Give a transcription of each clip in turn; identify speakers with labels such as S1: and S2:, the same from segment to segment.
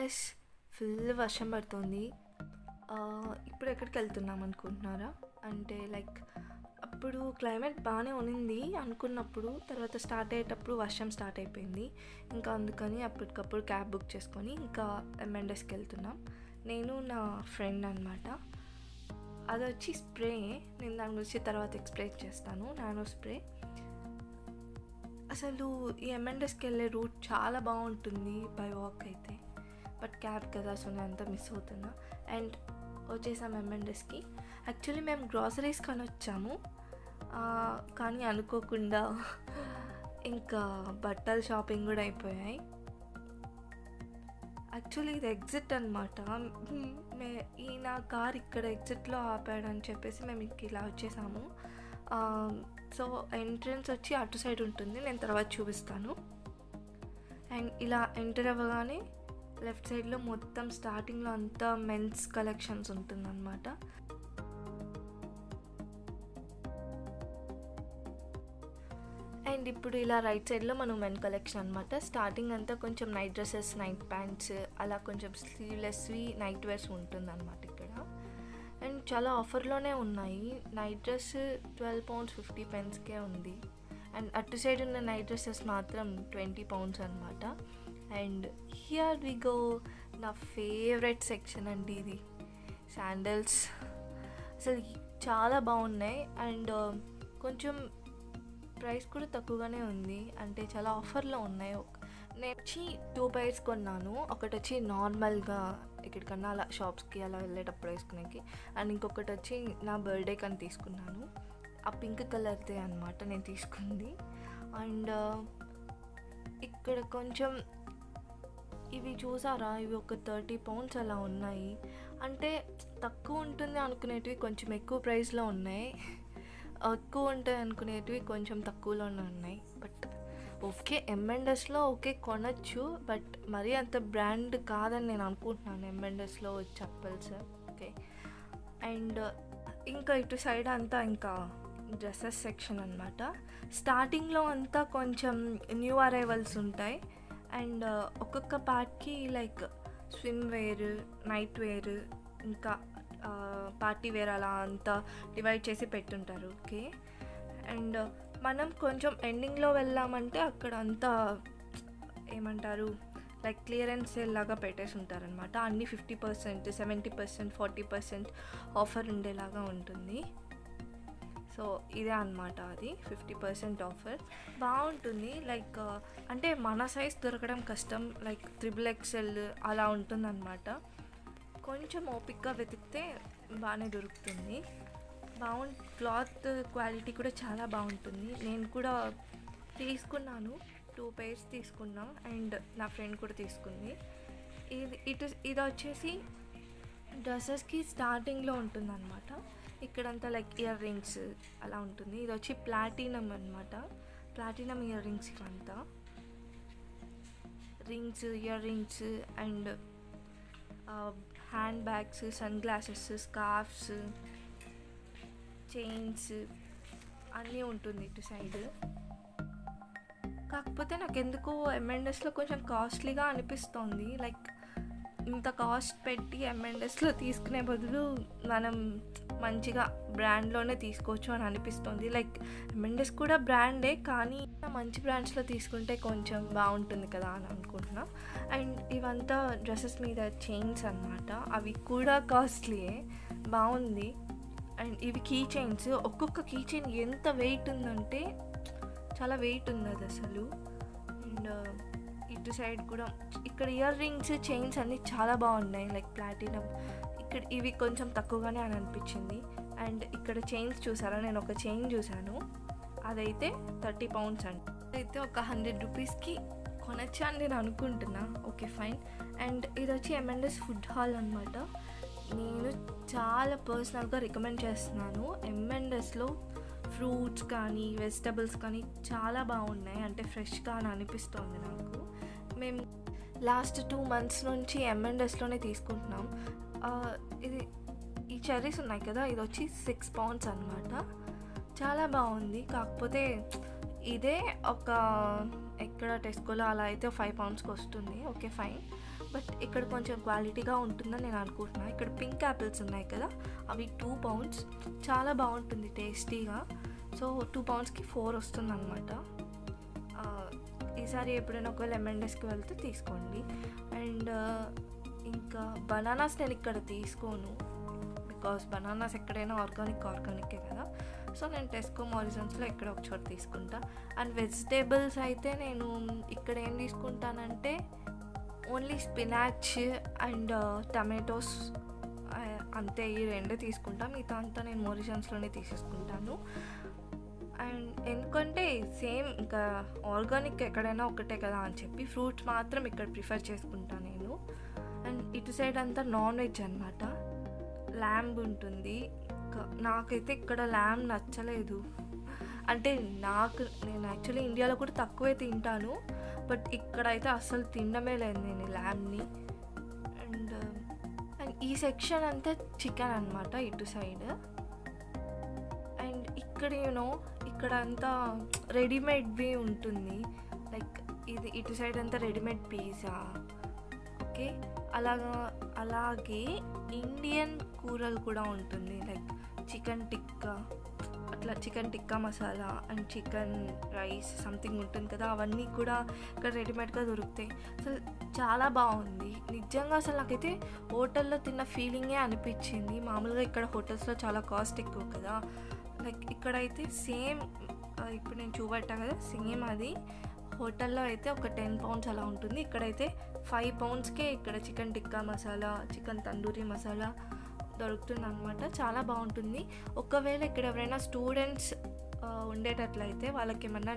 S1: Guys, full వర్షం పడుతుంది. ఇప్పుడు ఎక్కడికి వెళ్తున్నాం అనుకుంటున్నారా? అంటే లైక్ అప్పుడు క్లైమేట్ బాగానే ఉన్నింది అనుకున్నప్పుడు, తర్వాత స్టార్ట్ అయ్యేటప్పుడు వర్షం స్టార్ట్ అయిపోయింది. ఇంకా అందుకని అప్పటికప్పుడు క్యాబ్ బుక్ చేసుకొని ఇంకా M&Sకి వెళ్తున్నాం. నేను నా ఫ్రెండ్ అనమాట. అది వచ్చి స్ప్రే. నేను దాని గురించి తర్వాత ఎక్స్ప్లెయిన్ చేస్తాను. Nano spray. అసలు ఈ M&Sకి వెళ్ళే రూట్ చాలా బాగుంటుంది బై వాక్ అయితే, బట్ క్యాబ్ కదా, సో నేను అంతా మిస్ అవుతున్నా. అండ్ వచ్చేసాం M&Sకి. యాక్చువల్లీ మేము గ్రాసరీస్ కానీ వచ్చాము, కానీ అనుకోకుండా ఇంకా బట్టల షాపింగ్ కూడా అయిపోయాయి. యాక్చువల్లీ ఇది ఎగ్జిట్ అనమాట. ఈయన కార్ ఇక్కడ ఎగ్జిట్లో ఆపాడని చెప్పేసి మేము ఇంక ఇలా వచ్చేసాము. సో ఎంట్రన్స్ వచ్చి అటు సైడ్ ఉంటుంది, నేను తర్వాత చూపిస్తాను. అండ్ ఇలా ఎంటర్ అవ్వగానే లెఫ్ట్ సైడ్లో మొత్తం స్టార్టింగ్లో అంతా మెన్స్ కలెక్షన్స్ ఉంటుందన్నమాట. అండ్ ఇప్పుడు ఇలా రైట్ సైడ్లో మనం మెన్ కలెక్షన్ అనమాట. స్టార్టింగ్ అంతా కొంచెం నైట్ డ్రెస్సెస్, నైట్ ప్యాంట్స్, అలా కొంచెం స్లీవ్లెస్వి నైట్ వేర్స్ ఉంటుందన్నమాట ఇక్కడ. అండ్ చాలా ఆఫర్లోనే ఉన్నాయి. నైట్ డ్రెస్ £12.50 ఉంది. అండ్ అటు సైడ్ ఉన్న నైట్ డ్రెస్సెస్ మాత్రం £20 అనమాట. అండ్ హియర్ వి గో, నా ఫేవరెట్ సెక్షన్ అండి ఇది, శాండల్స్. అసలు చాలా బాగున్నాయి. అండ్ కొంచెం ప్రైస్ కూడా తక్కువగానే ఉంది, అంటే చాలా ఆఫర్లో ఉన్నాయి. నేను వచ్చి 2 పైర్స్ కొన్నాను. ఒకటి వచ్చి నార్మల్గా ఎక్కడికన్నా అలా షాప్స్కి అలా వెళ్ళేటప్పుడు వేసుకునేకి, అండ్ ఇంకొకటి వచ్చి నా బర్త్డేకి అని తీసుకున్నాను. ఆ పింక్ కలర్దే అనమాట నేను తీసుకుంది. అండ్ ఇక్కడ కొంచెం ఇవి చూసారా, ఇవి ఒక £30 అలా ఉన్నాయి. అంటే తక్కువ ఉంటుంది అనుకునేటివి కొంచెం ఎక్కువ ప్రైస్లో ఉన్నాయి, ఎక్కువ ఉంటాయి అనుకునేటివి కొంచెం తక్కువలోనే ఉన్నాయి. బట్ ఓకే, M&Sలో ఓకే కొనచ్చు, బట్ మరీ అంత బ్రాండ్ కాదని నేను అనుకుంటున్నాను M&Sలో చెప్పల్స్. ఓకే. అండ్ ఇంకా ఇటు సైడ్ అంతా ఇంకా డ్రెస్సెస్ సెక్షన్ అనమాట. స్టార్టింగ్లో అంతా కొంచెం న్యూ అరైవల్స్ ఉంటాయి. అండ్ ఒక్కొక్క పార్ట్కి like swim wear, night wear, ఇంకా పార్టీ వేర్ అలా అంతా డివైడ్ చేసి పెట్టుంటారు. ఓకే. అండ్ మనం కొంచెం ఎండింగ్లో వెళ్ళామంటే అక్కడ అంతా ఏమంటారు, లైక్ క్లియరెన్స్ సేల్ లాగా పెట్టేసి ఉంటారనమాట. అన్నీ 50%, 70%, 40% ఆఫర్ ఉండేలాగా ఉంటుంది. సో ఇదే అనమాట, అది 50% ఆఫర్. బాగుంటుంది. లైక్ అంటే మన సైజ్ దొరకడం కష్టం, లైక్ XXL అలా ఉంటుందన్నమాట. కొంచెం ఓపిక్గా వెతికితే బాగానే దొరుకుతుంది. క్లాత్ క్వాలిటీ కూడా చాలా బాగుంటుంది. నేను కూడా తీసుకున్నాను, 2 పైర్స్ తీసుకున్నాం. అండ్ నా ఫ్రెండ్ కూడా తీసుకుంది. ఇది వచ్చేసి డ్రెస్సెస్కి స్టార్టింగ్లో ఉంటుందన్నమాట. ఇక్కడంతా లైక్ ఇయర్ రింగ్స్ అలా ఉంటుంది. ఇది వచ్చి ప్లాటినం అనమాట, ప్లాటినం ఇయర్ రింగ్స్. ఇవంతా rings, earrings, and handbags, sunglasses, scarfs, chains అన్నీ ఉంటుంది ఇటు సైడ్. కాకపోతే నాకు ఎందుకో M&Sలో కొంచెం కాస్ట్లీగా అనిపిస్తుంది. లైక్ ఇంత కాస్ట్ పెట్టి M&Sలో తీసుకునే బదులు మనం మంచిగా బ్రాండ్లోనే తీసుకోవచ్చు అని అనిపిస్తుంది. లైక్ M&S కూడా బ్రాండే, కానీ మంచి బ్రాండ్స్లో తీసుకుంటే కొంచెం బాగుంటుంది కదా అని అనుకుంటున్నా. అండ్ ఇవంతా డ్రెస్సెస్ మీద చైన్స్ అన్నమాట, అవి కూడా కాస్ట్లీయే, బాగుంది. అండ్ ఇవి కీ చైన్స్. ఒక్కొక్క కీ చైన్ ఎంత వెయిట్ ఉందంటే చాలా వెయిట్ ఉంది అది అసలు. అండ్ ఇటు సైడ్ కూడా ఇక్కడ ఇయర్ రింగ్స్, చైన్స్ అన్నీ చాలా బాగున్నాయి, లైక్ ప్లాటినం. ఇక్కడ ఇవి కొంచెం తక్కువగానే అని అనిపించింది. అండ్ ఇక్కడ చైన్స్ చూసారా, నేను ఒక చైన్ చూసాను, అదైతే £30 అండి. అయితే ఒక ₹100కి కొనొచ్చా అని నేను అనుకుంటున్నా. Okay, fine. అండ్ ఇది వచ్చి M&S ఫుడ్ హాల్ అనమాట. నేను చాలా పర్సనల్గా రికమెండ్ చేస్తున్నాను. M&Sలో ఫ్రూట్స్ కానీ వెజిటబుల్స్ కానీ చాలా బాగున్నాయి, అంటే ఫ్రెష్గా అని అనిపిస్తుంది నాకు. మేము లాస్ట్ 2 months నుంచి M&Sలోనే తీసుకుంటున్నాం. ఈ చెర్రీస్ ఉన్నాయి కదా, ఇది వచ్చి £6 అనమాట. చాలా బాగుంది. కాకపోతే ఇదే ఒక ఎక్కడ టెస్కోలో అలా అయితే £5కి వస్తుంది. Okay, fine. బట్ ఇక్కడ కొంచెం క్వాలిటీగా ఉంటుందని నేను అనుకుంటున్నాను. ఇక్కడ పింక్ యాపిల్స్ ఉన్నాయి కదా, అవి 2 pounds, చాలా బాగుంటుంది టేస్టీగా. సో 2 poundsకి 4 వస్తుంది అనమాట. ఈసారి ఎప్పుడైనా ఒకవేళ M&Sకి వెళ్తే తీసుకోండి. అండ్ ఇంకా బనానాస్ నేను ఇక్కడ తీసుకోను, బికాస్ బనానాస్ ఎక్కడైనా ఆర్గానికే కదా. సో నేను టెస్కో మారిజన్స్లో ఎక్కడ ఒక చోట తీసుకుంటా. అండ్ వెజిటేబుల్స్ అయితే నేను ఇక్కడ ఏం తీసుకుంటానంటే ఓన్లీ స్పినాచ్ అండ్ టమాటోస్, అంతే, ఈ 2 తీసుకుంటా. మిగతా అంతా నేను మారిజన్స్లోనే తీసేసుకుంటాను. అండ్ ఎందుకంటే సేమ్ ఇంకా ఆర్గానిక్ ఎక్కడైనా ఒకటే కదా అని చెప్పి ఫ్రూట్స్ మాత్రం ఇక్కడ ప్రిఫర్ చేసుకుంటాను నేను. అండ్ ఇటు సైడ్ అంతా నాన్ వెజ్ అనమాట, ల్యాంబ్ ఉంటుంది. నాకైతే ఇక్కడ ల్యాంబ్ నచ్చలేదు. అంటే నేను యాక్చువల్లీ ఇండియాలో కూడా తక్కువే తింటాను, బట్ ఇక్కడైతే అస్సలు తినడమే లేదు నేను ల్యాంబ్ని. అండ్ ఈ సెక్షన్ అంతా చికెన్ అనమాట ఇటు సైడ్. అండ్ ఇక్కడ ఇక్కడ అంతా రెడీమేడ్వి ఉంటుంది, లైక్ ఇది ఇటు సైడ్ అంతా రెడీమేడ్ పిజ్జా, ఓకే. అలాగే ఇండియన్ కూరలు కూడా ఉంటుంది, లైక్ చికెన్ టిక్కా, అట్లా chicken tikka masala and chicken rice something ఉంటుంది కదా, అవన్నీ కూడా ఇక్కడ రెడీమేడ్గా దొరుకుతాయి. అసలు చాలా బాగుంది నిజంగా. అసలు నాకైతే హోటల్లో తిన్న ఫీలింగే అనిపించింది. మామూలుగా ఇక్కడ హోటల్స్లో చాలా కాస్ట్ ఎక్కువ కదా, లైక్ ఇక్కడైతే సేమ్ ఇప్పుడు నేను చూపెట్టా కదా, సేమ్ అది హోటల్లో అయితే ఒక 10 pounds అలా ఉంటుంది, ఇక్కడైతే 5 poundsకే ఇక్కడ చికెన్ టిక్కా మసాలా, చికెన్ తందూరి మసాలా దొరుకుతుంది అనమాట. చాలా బాగుంటుంది. ఒకవేళ ఇక్కడ ఎవరైనా స్టూడెంట్స్ ఉండేటట్లయితే వాళ్ళకి ఏమన్నా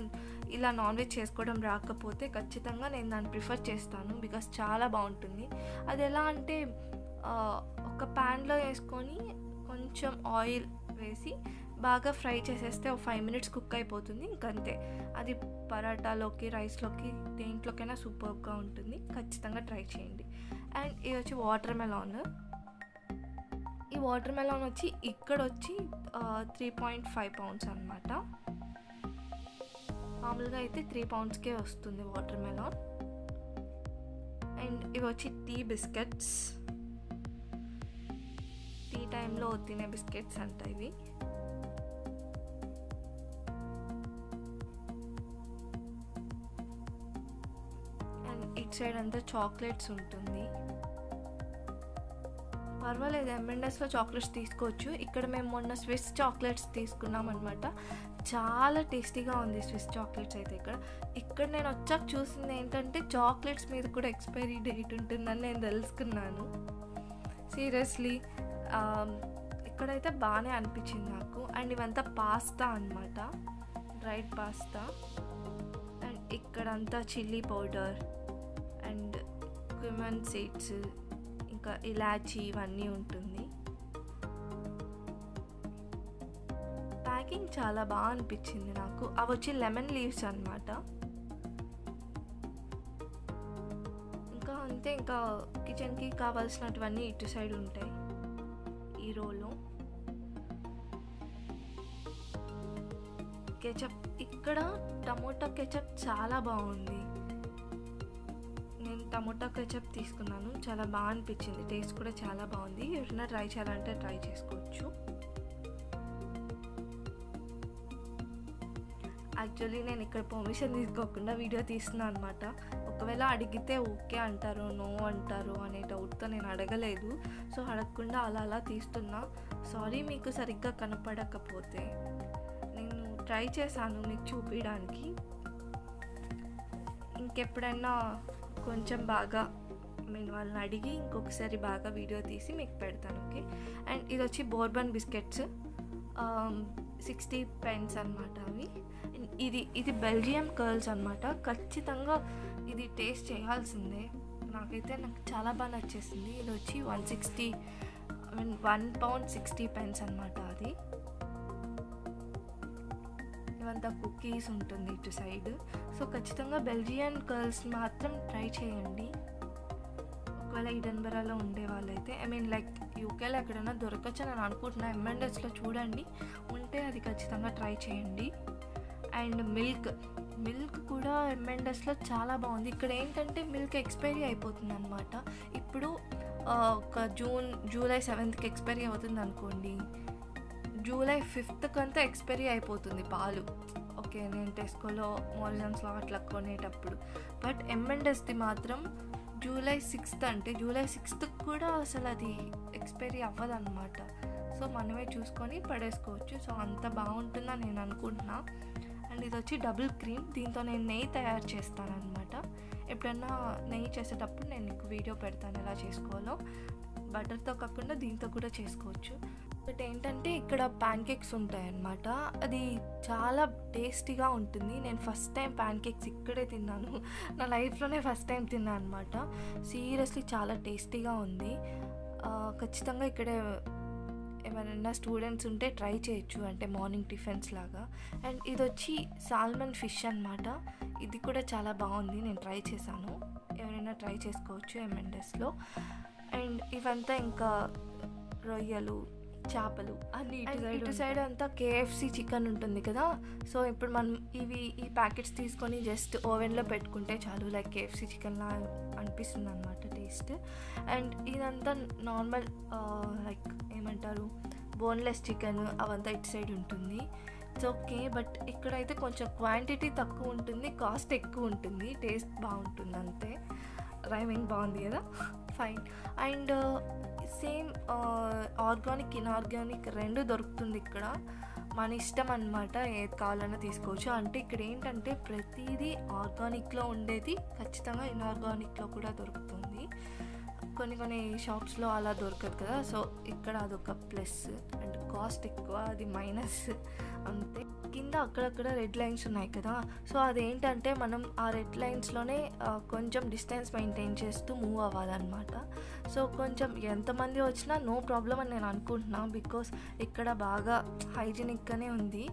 S1: ఇలా నాన్ వెజ్ చేసుకోవడం రాకపోతే ఖచ్చితంగా నేను దాన్ని ప్రిఫర్ చేస్తాను, బికాస్ చాలా బాగుంటుంది. అది ఎలా అంటే ఒక ప్యాన్లో వేసుకొని కొంచెం ఆయిల్ వేసి బాగా ఫ్రై చేసేస్తే ఒక 5 minutes కుక్ అయిపోతుంది, ఇంకంతే. అది పరాటాలోకి, రైస్లోకి, దేంట్లోకైనా సూపర్గా ఉంటుంది. ఖచ్చితంగా ట్రై చేయండి. అండ్ ఇది వచ్చి వాటర్ మెలాన్. ఈ వాటర్ మెలాన్ వచ్చి ఇక్కడ వచ్చి 3.5 pounds అనమాట. మామూలుగా అయితే 3 poundsకే వస్తుంది వాటర్ మెలాన్. అండ్ ఇవి వచ్చి టీ బిస్కెట్స్, టీ టైంలో తినే బిస్కెట్స్ అంట ఇవి. అండ్ ఇటు సైడ్ అంతా చాక్లెట్స్ ఉంటుంది. పర్వాలేదు, M&Sలో చాక్లెట్స్ తీసుకోవచ్చు. ఇక్కడ మేము మొన్న స్విస్ చాక్లెట్స్ తీసుకున్నాం అనమాట. చాలా టేస్టీగా ఉంది స్విస్ చాక్లెట్స్ అయితే. ఇక్కడ నేను వచ్చాక చూసింది ఏంటంటే చాక్లెట్స్ మీద కూడా ఎక్స్పైరీ డేట్ ఉంటుందని నేను తెలుసుకున్నాను. సీరియస్లీ ఇక్కడైతే బాగానే అనిపించింది నాకు. అండ్ ఇవంతా పాస్తా అనమాట, డ్రైడ్ పాస్తా. అండ్ ఇక్కడంతా చిల్లీ పౌడర్ అండ్ క్యుమన్ సీడ్స్, ఇంకా ఇలాచీ, ఇవన్నీ ఉంటుంది. ప్యాకింగ్ చాలా బాగా అనిపించింది నాకు. అవి వచ్చి లెమన్ లీవ్స్ అనమాట. ఇంకా అంతే, ఇంకా కిచెన్కి కావాల్సినటువన్నీ ఇటు సైడ్ ఉంటాయి ఈ రోలో. కెచప్, ఇక్కడ టమోటా కెచప్ చాలా బాగుంది. నేను టమోటా కెచప్ తీసుకున్నాను, చాలా బాగా అనిపించింది. టేస్ట్ కూడా చాలా బాగుంది. ఎవరైనా ట్రై చేయాలంటే ట్రై చేసుకోవచ్చు. యాక్చువల్లీ నేను ఇక్కడ పర్మిషన్ తీసుకోకుండా వీడియో తీస్తున్నాను అనమాట. ఒకవేళ అడిగితే ఓకే అంటారు, నో అంటారు అనే డౌట్తో నేను అడగలేదు. సో అడగకుండా అలా తీస్తున్నా. సారీ మీకు సరిగ్గా కనపడకపోతే. నేను ట్రై చేశాను మీకు చూపించడానికి. ఇంకెప్పుడైనా కొంచెం బాగా నేను వాళ్ళని అడిగి ఇంకొకసారి బాగా వీడియో తీసి మీకు పెడతాను, ఓకే. అండ్ ఇది వచ్చి బోర్బన్ బిస్కెట్స్, 60 pence అనమాట అవి. ఇది బెల్జియం కర్ల్స్ అనమాట. ఖచ్చితంగా ఇది టేస్ట్ చేయాల్సిందే. నాకు చాలా బాగా నచ్చేసింది. ఇది వచ్చి 1 pound 60 pence అనమాట. అది ఇవంతా కుకీస్ ఉంటుంది ఇటు సైడ్. సో ఖచ్చితంగా బెల్జియన్ కర్ల్స్ మాత్రం ట్రై చేయండి ఒకవేళ ఎడిన్బరాలో ఉండే వాళ్ళైతే. లైక్ యూకేలో ఎక్కడైనా దొరకచ్చు నేను అనుకుంటున్నా. M&Sలో చూడండి, ఉంటే అది ఖచ్చితంగా ట్రై చేయండి. అండ్ మిల్క్ కూడా M&Sలో చాలా బాగుంది. ఇక్కడ ఏంటంటే మిల్క్ ఎక్స్పైరీ అయిపోతుంది అనమాట. ఇప్పుడు ఒక జూలై 7th ఎక్స్పైరీ అవుతుంది అనుకోండి, జూలై 5th అంతా ఎక్స్పైరీ అయిపోతుంది పాలు. ఓకే, నేను టెస్కోలో మోరిజన్స్లో అట్లా కొనేటప్పుడు. బట్ M&Sది మాత్రం జూలై 6th అంటే జూలై 6th కూడా అసలు అది ఎక్స్పైరీ అవ్వదన్నమాట. సో మనమే చూసుకొని పడేసుకోవచ్చు. సో అంత బాగుంటుందని నేను అనుకుంటున్నా. అండ్ ఇది వచ్చి డబుల్ క్రీమ్. దీంతో నేను నెయ్యి తయారు చేస్తాను అనమాట. ఎప్పుడన్నా నెయ్యి చేసేటప్పుడు నేను నీకు వీడియో పెడతాను ఎలా చేసుకోవాలో. బటర్తో కాకుండా దీంతో కూడా చేసుకోవచ్చు. బట్ ఏంటంటే ఇక్కడ ప్యాన్ కేక్స్ ఉంటాయన్నమాట. అది చాలా టేస్టీగా ఉంటుంది. నేను ఫస్ట్ టైం ప్యాన్ కేక్స్ ఇక్కడే తిన్నాను. నా లైఫ్లోనే ఫస్ట్ టైం తిన్నాను అనమాట. సీరియస్లీ చాలా టేస్టీగా ఉంది. ఖచ్చితంగా ఇక్కడే ఎవరైనా స్టూడెంట్స్ ఉంటే ట్రై చేయొచ్చు, అంటే మార్నింగ్ టిఫిన్స్ లాగా. అండ్ ఇది వచ్చి సాల్మన్ ఫిష్ అనమాట. ఇది కూడా చాలా బాగుంది, నేను ట్రై చేశాను. ఎవరైనా ట్రై చేసుకోవచ్చు M&Sలో. అండ్ ఇవంతా ఇంకా రొయ్యలు, చేపలు అన్నీ ఇటు సైడ్ అంతా KFC చికెన్ ఉంటుంది కదా. సో ఇప్పుడు మనం ఈ ప్యాకెట్స్ తీసుకొని జస్ట్ ఓవెన్లో పెట్టుకుంటే చాలు, లైక్ KFC చికెన్లా అనిపిస్తుంది అనమాట టేస్ట్. అండ్ ఇదంతా నార్మల్ లైక్ ఏమంటారు బోన్లెస్ చికెన్ అవంతా ఇటు సైడ్ ఉంటుంది. It's okay. బట్ ఇక్కడైతే కొంచెం క్వాంటిటీ తక్కువ ఉంటుంది, కాస్ట్ ఎక్కువ ఉంటుంది, టేస్ట్ బాగుంటుంది అంతే. రైమింగ్ బాగుంది కదా, fine. And same organic inorganic రెండు దొరుకుతుంది ఇక్కడ. మన ఇష్టం అన్నమాట, ఏది కావాలన్నా తీసుకోవచ్చు. అంటే ఇక్కడ ఏంటంటే ప్రతిదీ ఆర్గానిక్లో ఉండేది ఖచ్చితంగా ఇన్ఆర్గానిక్లో కూడా దొరుకుతుంది. కొన్ని షాప్స్లో అలా దొరకదు కదా. సో ఇక్కడ అదొక ప్లస్. అండ్ కాస్ట్ ఎక్కువ, అది మైనస్ అంతే. కింద అక్కడక్కడ రెడ్ లైన్స్ ఉన్నాయి కదా. సో అదేంటంటే మనం ఆ రెడ్ లైన్స్లోనే కొంచెం డిస్టెన్స్ మెయింటైన్ చేస్తూ మూవ్ అవ్వాలన్నమాట. సో కొంచెం ఎంతమంది వచ్చినా నో ప్రాబ్లం అని నేను అనుకుంటున్నా. బికాస్ ఇక్కడ బాగా హైజీనిక్గానే ఉంది.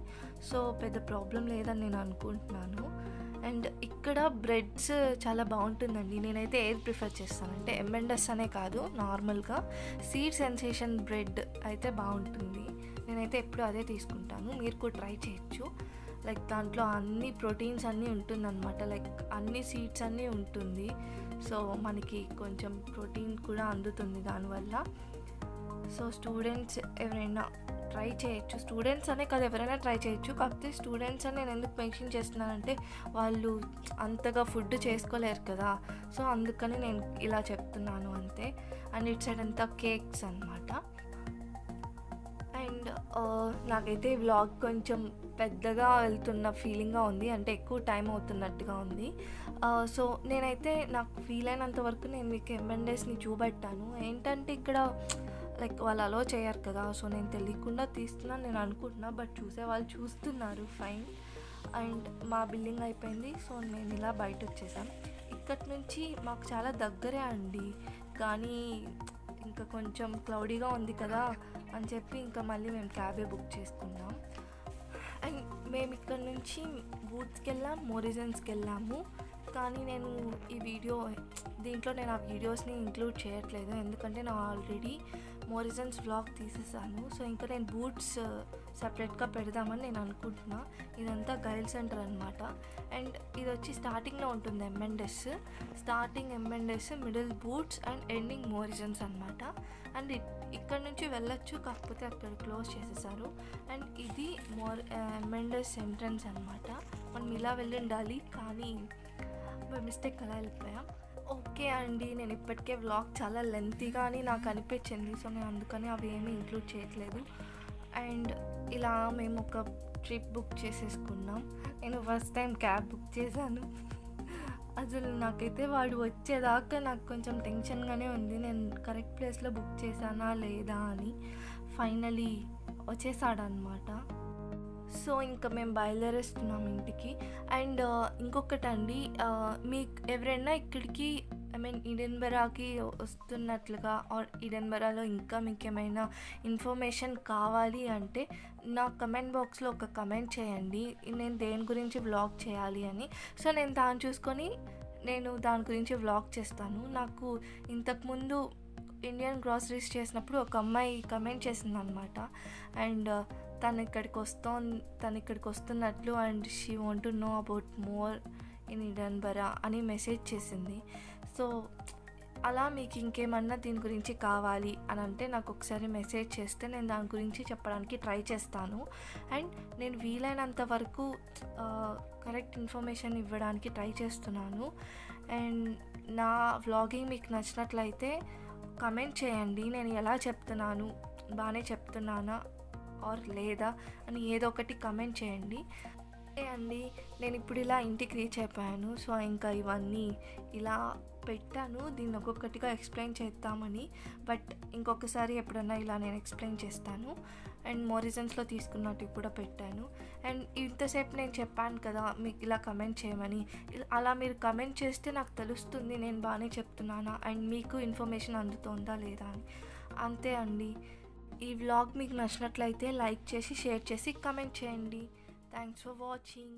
S1: సో పెద్ద ప్రాబ్లం లేదని నేను అనుకుంటున్నాను. అండ్ ఇక్కడ బ్రెడ్స్ చాలా బాగుంటుందండి. నేనైతే ఏది ప్రిఫర్ చేస్తానంటే M&S అనే కాదు, నార్మల్గా సీడ్ సెన్సేషన్ బ్రెడ్ అయితే బాగుంటుంది. నేనైతే ఎప్పుడు అదే తీసుకుంటాను. మీరు కూడా ట్రై చేయొచ్చు. లైక్ దాంట్లో అన్ని ప్రోటీన్స్ అన్నీ ఉంటుందన్నమాట. లైక్ అన్ని సీడ్స్ అన్నీ ఉంటుంది. సో మనకి కొంచెం ప్రోటీన్ కూడా అందుతుంది దానివల్ల. సో స్టూడెంట్స్ ఎవరైనా ట్రై చేయొచ్చు. స్టూడెంట్స్ అనే కాదు, ఎవరైనా ట్రై చేయొచ్చు. కాకపోతే స్టూడెంట్స్ అని నేను ఎందుకు మెన్షన్ చేస్తున్నానంటే వాళ్ళు అంతగా ఫుడ్ చేసుకోలేరు కదా. సో అందుకని నేను ఇలా చెప్తున్నాను అంతే. అండ్ ఇటు సైడ్ అంతా కేక్స్ అన్నమాట. అండ్ నాకైతే వ్లాగ్ కొంచెం పెద్దగా వెళ్తున్న ఫీలింగ్గా ఉంది, అంటే ఎక్కువ టైం అవుతున్నట్టుగా ఉంది. సో నేనైతే నాకు వీలైనంత వరకు నేను మీకు M&Sని చూపెట్టాను. ఏంటంటే ఇక్కడ లైక్ వాళ్ళు అలో చేయరు కదా. సో నేను తెలియకుండా తీస్తున్నాను నేను అనుకుంటున్నా. బట్ చూసే వాళ్ళు చూస్తున్నారు, ఫైన్. అండ్ మా బిల్డింగ్ అయిపోయింది. సో నేను ఇలా బయట వచ్చేసాను. ఇక్కడి నుంచి మాకు చాలా దగ్గరే అండి, కానీ ఇంకా కొంచెం క్లౌడీగా ఉంది కదా అని చెప్పి ఇంకా మళ్ళీ మేము క్యాబే బుక్ చేసుకున్నాం. అండ్ మేము ఇక్కడ నుంచి బూత్స్కి వెళ్ళాం, మోరిజన్స్కి వెళ్ళాము. కానీ నేను దీంట్లో నేను ఆ వీడియోస్ని ఇంక్లూడ్ చేయట్లేదు, ఎందుకంటే నేను ఆల్రెడీ మోరిజన్స్ వ్లాగ్ తీసేసాను. సో ఇంకా నేను బూట్స్ సపరేట్గా పెడదామని నేను అనుకుంటున్నా. ఇదంతా గైల్ సెంటర్ అనమాట. అండ్ ఇది వచ్చి స్టార్టింగ్లో ఉంటుంది M&S, starting M&S, middle Boots and ending Morrisons అనమాట. అండ్ ఇక్కడ నుంచి వెళ్ళొచ్చు, కాకపోతే అక్కడ క్లోజ్ చేసేసారు. అండ్ ఇది M&S ఎంట్రన్స్ అనమాట. మనం ఇలా వెళ్ళి ఉండాలి, కానీ బై మిస్టేక్ అలా వెళ్ళిపోయాం. ఓకే అండి, నేను ఇప్పటికే వ్లాగ్ చాలా లెంతీగా అని నాకు అనిపించింది. సో నేను అందుకని అవి ఏమీ ఇంక్లూడ్ చేయట్లేదు. అండ్ ఇలా మేము ఒక ట్రిప్ బుక్ చేసేసుకున్నాం. నేను ఫస్ట్ టైం క్యాబ్ బుక్ చేశాను. అసలు నాకైతే వాడు వచ్చేదాకా నాకు కొంచెం టెన్షన్గానే ఉంది, నేను కరెక్ట్ ప్లేస్లో బుక్ చేశానా లేదా అని. ఫైనలీ వచ్చేసాడనమాట. సో ఇంకా మేము బయలుదేరేస్తున్నాం ఇంటికి. అండ్ ఇంకొకటండి, మీకు ఎవరైనా ఇక్కడికి ఎడిన్బరాకి వస్తున్నట్లుగా ఆర్ ఎడిన్బరాలో ఇంకా మీకు ఏమైనా ఇన్ఫర్మేషన్ కావాలి అంటే నా కమెంట్ బాక్స్లో ఒక కమెంట్ చేయండి, నేను దేని గురించి వ్లాగ్ చేయాలి అని. సో నేను దాన్ని చూసుకొని దాని గురించి వ్లాగ్ చేస్తాను. నాకు ఇంతకుముందు ఇండియన్ గ్రాసరీస్ చేసినప్పుడు ఒక అమ్మాయి కమెంట్ చేసింది అనమాట. అండ్ తను ఇక్కడికి వస్తున్నట్లు and she want to know about more in Edinburgh అని మెసేజ్ చేసింది. సో అలా మీకు ఇంకేమన్నా దీని గురించి కావాలి అని అంటే నాకు ఒకసారి మెసేజ్ చేస్తే నేను దాని గురించి చెప్పడానికి ట్రై చేస్తాను. అండ్ నేను వీలైనంత వరకు కరెక్ట్ ఇన్ఫర్మేషన్ ఇవ్వడానికి ట్రై చేస్తున్నాను. అండ్ నా వ్లాగింగ్ మీకు నచ్చినట్లయితే కమెంట్ చేయండి, నేను ఎలా చెప్తున్నాను, బాగానే చెప్తున్నానా ఆర్ లేదా అని ఏదో ఒకటి కమెంట్ చేయండి. అండి నేను ఇప్పుడు ఇలా ఇంటికి రీచ్ అయిపోయాను. సో ఇంకా ఇవన్నీ ఇలా పెట్టాను, దీన్ని ఒక్కొక్కటిగా ఎక్స్ప్లెయిన్ చేద్దామని. బట్ ఇంకొకసారి ఎప్పుడన్నా ఇలా నేను ఎక్స్ప్లెయిన్ చేస్తాను. అండ్ మోరిజన్స్లో తీసుకున్నట్టు కూడా పెట్టాను. అండ్ ఇంతసేపు నేను చెప్పాను కదా మీకు ఇలా కమెంట్ చేయమని, అలా మీరు కమెంట్ చేస్తే నాకు తెలుస్తుంది నేను బాగానే చెప్తున్నానా అండ్ మీకు ఇన్ఫర్మేషన్ అందుతుందా లేదా అని. అంతే అండి. ఈ వ్లాగ్ మీకు నచ్చినట్లయితే లైక్ చేసి షేర్ చేసి కమెంట్ చేయండి. Thanks for watching.